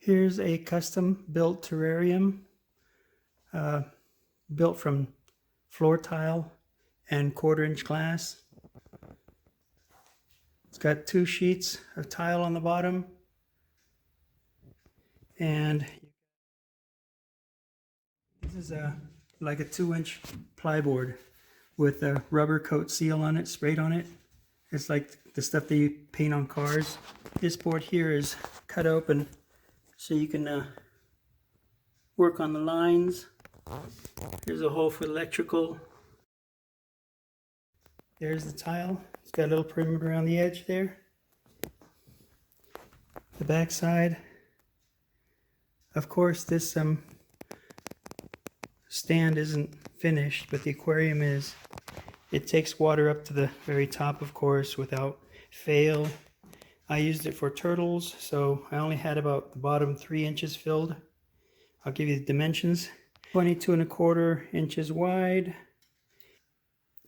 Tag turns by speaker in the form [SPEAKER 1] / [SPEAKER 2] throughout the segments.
[SPEAKER 1] Here's a custom built terrarium built from floor tile and 1/4-inch glass. It's got 2 sheets of tile on the bottom, and this is like a 2-inch plyboard with a rubber coat seal on it, sprayed on it. It's like the stuff that you paint on cars. This board here is cut open so you can work on the lines. Here's a hole for electrical. There's the tile. It's got a little perimeter around the edge there. The back side. Of course, this stand isn't finished, but the aquarium is. It takes water up to the very top, of course, without fail. I used it for turtles, so I only had about the bottom 3 inches filled. I'll give you the dimensions. 22 1/4 inches wide,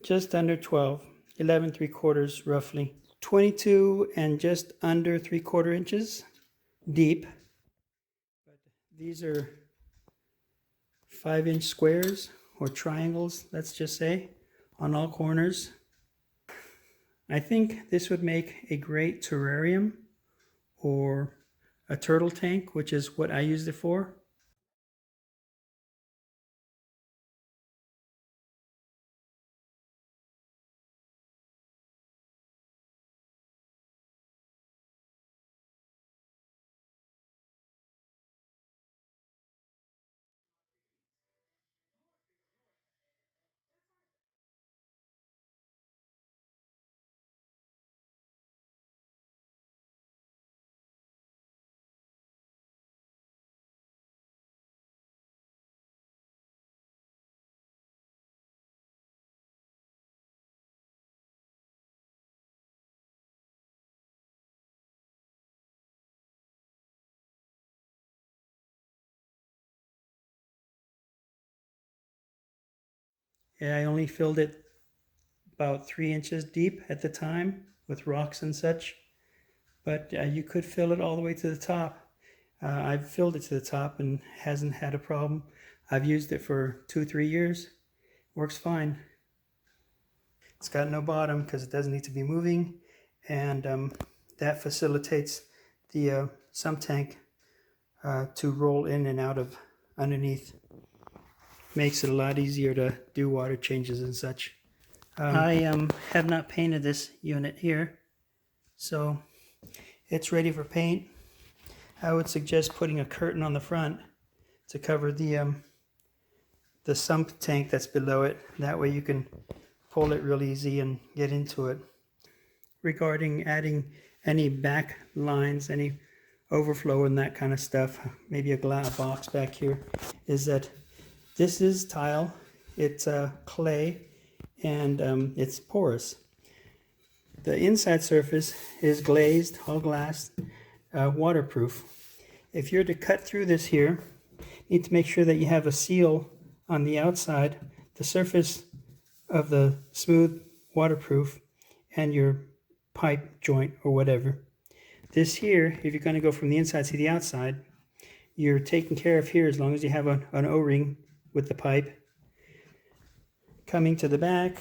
[SPEAKER 1] just under 12, 11 3/4 roughly. 22 and just under 3/4 inches deep. But these are 5-inch squares or triangles, let's just say, on all corners. I think this would make a great terrarium or a turtle tank, which is what I used it for. Yeah, I only filled it about 3 inches deep at the time with rocks and such, but you could fill it all the way to the top. I've filled it to the top and hasn't had a problem. I've used it for 2-3 years. Works fine. It's got no bottom because it doesn't need to be moving, and that facilitates the sump tank to roll in and out of underneath. Makes it a lot easier to do water changes and such. I have not painted this unit here, so it's ready for paint. I would suggest putting a curtain on the front to cover the sump tank that's below it. That way you can pull it real easy and get into it. Regarding adding any back lines, any overflow and that kind of stuff, maybe a glass box back here, is that this is tile, it's clay, and it's porous. The inside surface is glazed, all glass, waterproof. If you're to cut through this here, you need to make sure that you have a seal on the outside, the surface of the smooth waterproof, and your pipe joint or whatever. This here, if you're going to go from the inside to the outside, you're taken care of here as long as you have an O-ring with the pipe. Coming to the back,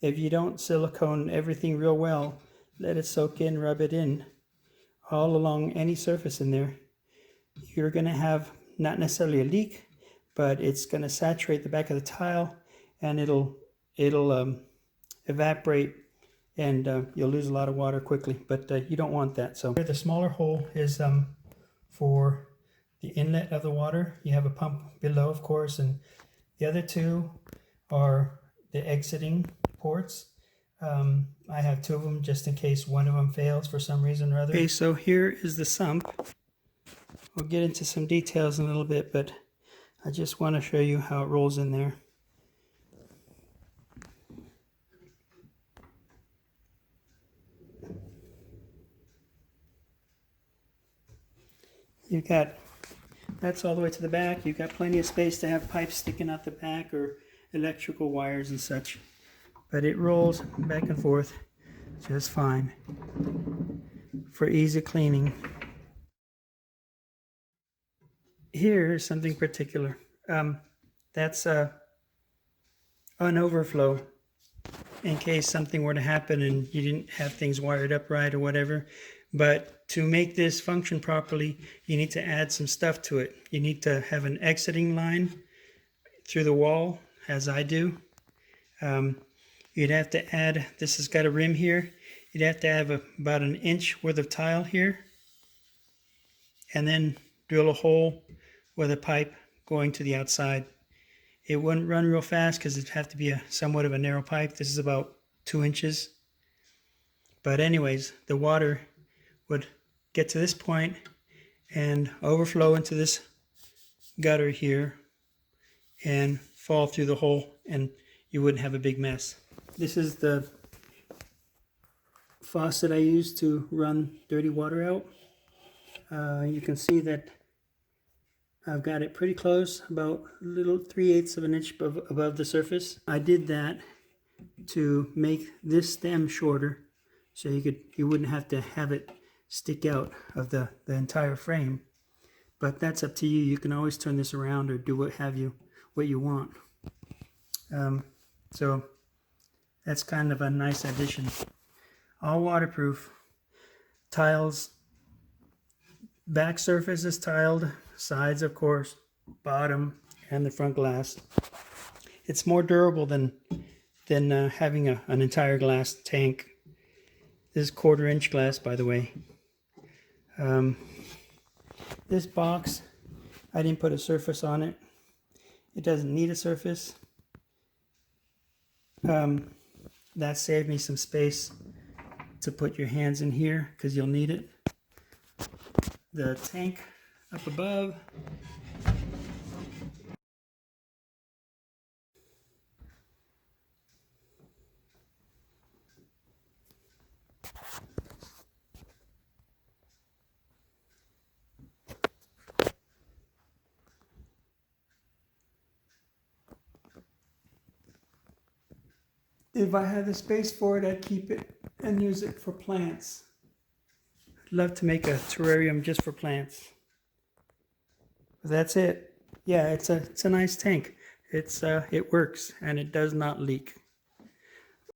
[SPEAKER 1] if you don't silicone everything real well, let it soak in, rub it in all along any surface in there, you're going to have not necessarily a leak, but it's going to saturate the back of the tile, and it'll evaporate, and you'll lose a lot of water quickly, but you don't want that. So the smaller hole is for the inlet of the water. You have a pump below, of course, and the other 2 are the exiting ports. I have 2 of them just in case one of them fails for some reason or other. Okay, so here is the sump. We'll get into some details in a little bit, but I just want to show you how it rolls in there. You've got, that's all the way to the back. You've got plenty of space to have pipes sticking out the back or electrical wires and such. But it rolls back and forth just fine for easy cleaning. here is something particular. That's an overflow in case something were to happen and you didn't have things wired up right or whatever. But to make this function properly, you need to add some stuff to it. You need to have an exiting line through the wall, as I do. You'd have to add, this has got a rim here, you'd have to have about an inch worth of tile here, and then drill a hole with a pipe going to the outside. It wouldn't run real fast because it'd have to be somewhat of a narrow pipe. This is about 2 inches. But anyways, the water would get to this point and overflow into this gutter here and fall through the hole, and you wouldn't have a big mess. This is the faucet I use to run dirty water out. You can see that I've got it pretty close, about a little 3/8 of an inch above the surface. I did that to make this stem shorter, so you wouldn't have to have it stick out of the entire frame. But that's up to you. You can always turn this around or do what you want. So that's kind of a nice addition. All waterproof. Tiles, back surface is tiled, sides of course, bottom, and the front glass. It's more durable than having an entire glass tank. This is 1/4 inch glass, by the way. This box, I didn't put a surface on it. It doesn't need a surface. That saved me some space to put your hands in here because you'll need it. The tank up above, if I had the space for it, I'd keep it and use it for plants. I'd love to make a terrarium just for plants. But that's it. Yeah, it's a nice tank. It works and it does not leak.